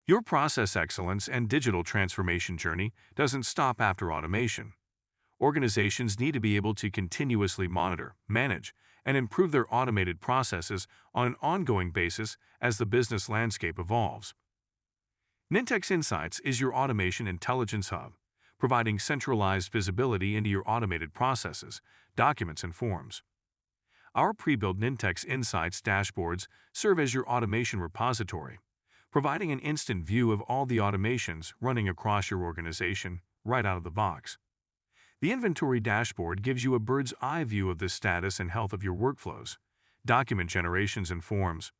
Your process excellence and digital transformation journey doesn't stop after automation. Organizations need to be able to continuously monitor, manage, and improve their automated processes on an ongoing basis as the business landscape evolves. Nintex Insights is your automation intelligence hub, providing centralized visibility into your automated processes, documents, and forms. Our pre-built Nintex Insights dashboards serve as your automation repository, providing an instant view of all the automations running across your organization right out of the box. The inventory dashboard gives you a bird's eye view of the status and health of your workflows, document generations, and forms.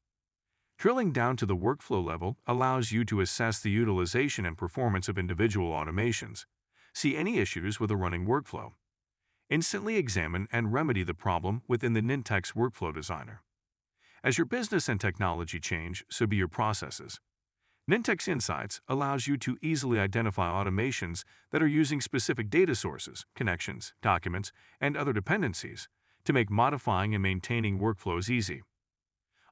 Drilling down to the workflow level allows you to assess the utilization and performance of individual automations, see any issues with a running workflow, instantly examine and remedy the problem within the Nintex Workflow Designer. As your business and technology change, so be your processes. Nintex Insights allows you to easily identify automations that are using specific data sources, connections, documents, and other dependencies to make modifying and maintaining workflows easy.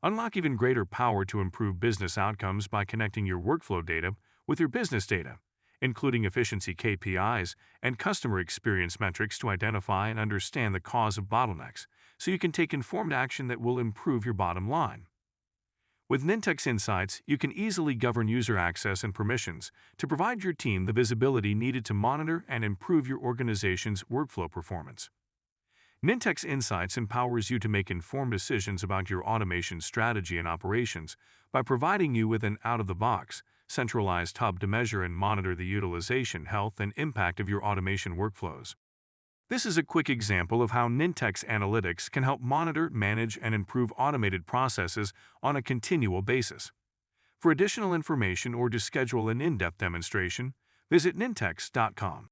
Unlock even greater power to improve business outcomes by connecting your workflow data with your business data, including efficiency KPIs and customer experience metrics to identify and understand the cause of bottlenecks, so you can take informed action that will improve your bottom line. With Nintex Insights, you can easily govern user access and permissions to provide your team the visibility needed to monitor and improve your organization's workflow performance. Nintex Insights empowers you to make informed decisions about your automation strategy and operations by providing you with an out-of-the-box, centralized hub to measure and monitor the utilization, health, and impact of your automation workflows. This is a quick example of how Nintex Analytics can help monitor, manage, and improve automated processes on a continual basis. For additional information or to schedule an in-depth demonstration, visit nintex.com.